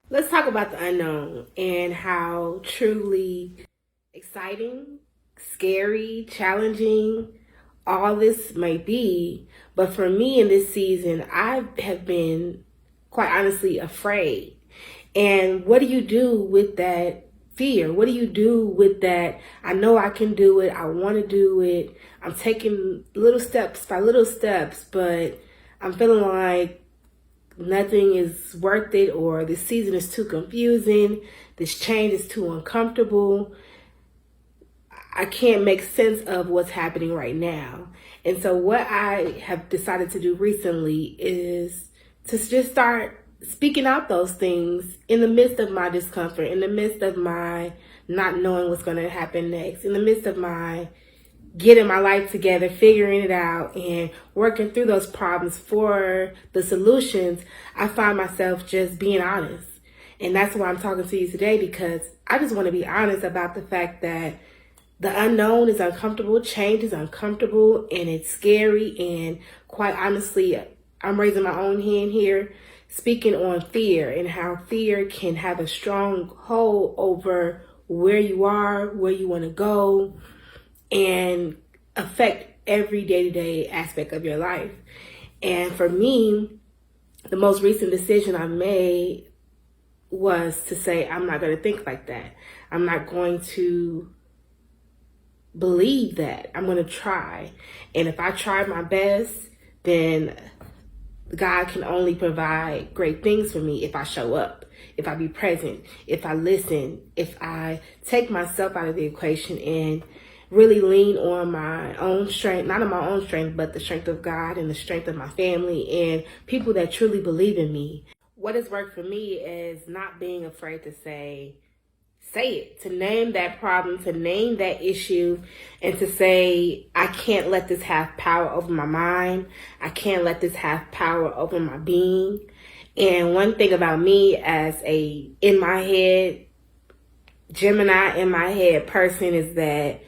Let's talk about the unknown and how truly exciting, scary, challenging all this may be. But for me in this season, I have been quite honestly afraid. And what do you do with that fear? What do you do with that? I know I can do it. I want to do it. I'm taking little steps by little steps, but I'm feeling like nothing is worth it, or this season is too confusing, this change is too uncomfortable. I can't make sense of what's happening right now. And so what I have decided to do recently is to just start speaking out those things in the midst of my discomfort, in the midst of my not knowing what's going to happen next, in the midst of my getting my life together, figuring it out, and working through those problems for the solutions. I find myself just being honest. And that's why I'm talking to you today, because I just want to be honest about the fact that the unknown is uncomfortable, change is uncomfortable, and it's scary. And quite honestly, I'm raising my own hand here, speaking on fear and how fear can have a strong hold over where you are, where you want to go, and affect every day-to-day aspect of your life. And for me, the most recent decision I made was to say, I'm not going to think like that. I'm not going to believe that. I'm going to try. And if I try my best, then God can only provide great things for me if I show up, if I be present, if I listen, if I take myself out of the equation and really lean on my own strength, not on my own strength, but the strength of God and the strength of my family and people that truly believe in me. What has worked for me is not being afraid to say it, to name that problem, to name that issue, and to say, I can't let this have power over my mind. I can't let this have power over my being. And one thing about me as a in my head, Gemini in my head person is that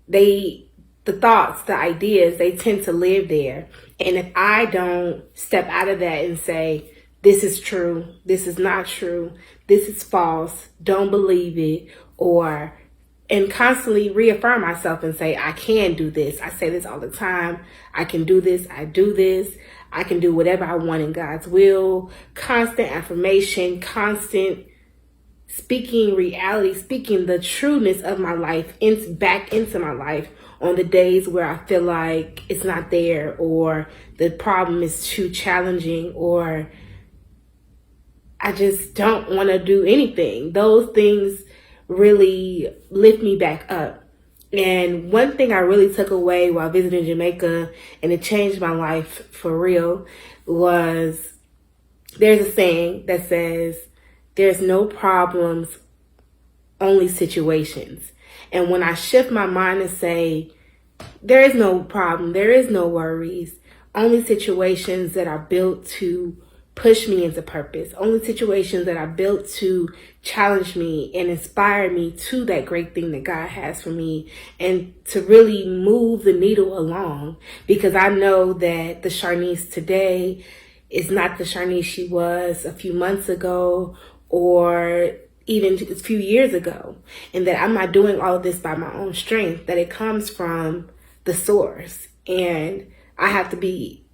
the thoughts, the ideas, they tend to live there. And if I don't step out of that and say, this is true, this is not true, this is false, don't believe it, and constantly reaffirm myself and say, I can do this. I say this all the time. I can do this. I do this. I can do whatever I want in God's will. Constant affirmation, constant speaking reality, speaking the trueness of my life back into my life on the days where I feel like it's not there, or the problem is too challenging, or I just don't want to do anything. Those things really lift me back up. And one thing I really took away while visiting Jamaica, and it changed my life for real, was there's a saying that says, there's no problems, only situations. And when I shift my mind and say, there is no problem, there is no worries, only situations that are built to push me into purpose, only situations that are built to challenge me and inspire me to that great thing that God has for me, and to really move the needle along. Because I know that the Char'Nese today is not the Char'Nese she was a few months ago, or even a few years ago, and that I'm not doing all of this by my own strength, that it comes from the source. And I have to be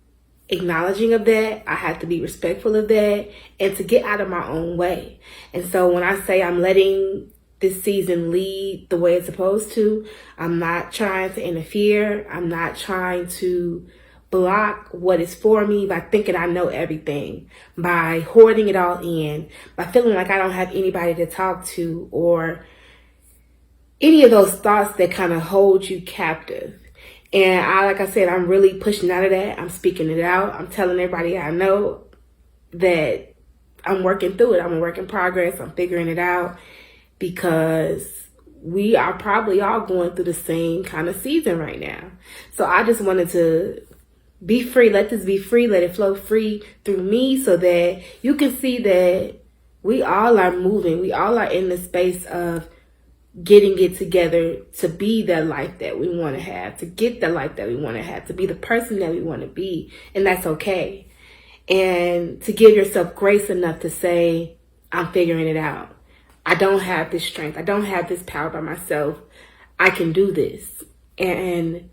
acknowledging of that. I have to be respectful of that, and to get out of my own way. And so when I say I'm letting this season lead the way it's supposed to, I'm not trying to interfere. I'm not trying to block what is for me by thinking I know everything, by hoarding it all in, by feeling like I don't have anybody to talk to, or any of those thoughts that kind of hold you captive. And like I said, I'm really pushing out of that. I'm speaking it out. I'm telling everybody I know that I'm working through it. I'm a work in progress. I'm figuring it out, because we are probably all going through the same kind of season right now. So I just wanted to be free. Let this be free. Let it flow free through me, so that you can see that we all are moving. We all are in the space of getting it together to be the life that we want to have, to get the life that we want to have, to be the person that we want to be. And that's okay. And to give yourself grace enough to say, I'm figuring it out. I don't have this strength. I don't have this power by myself. I can do this. And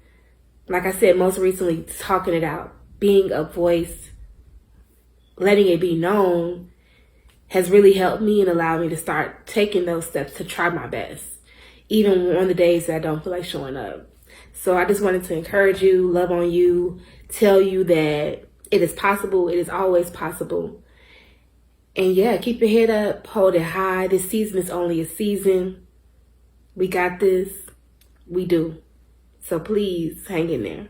like I said, most recently, talking it out, being a voice, letting it be known has really helped me and allowed me to start taking those steps to try my best, even on the days that I don't feel like showing up. So I just wanted to encourage you, love on you, tell you that it is possible. It is always possible. And yeah, keep your head up, hold it high. This season is only a season. We got this. We do. So please hang in there.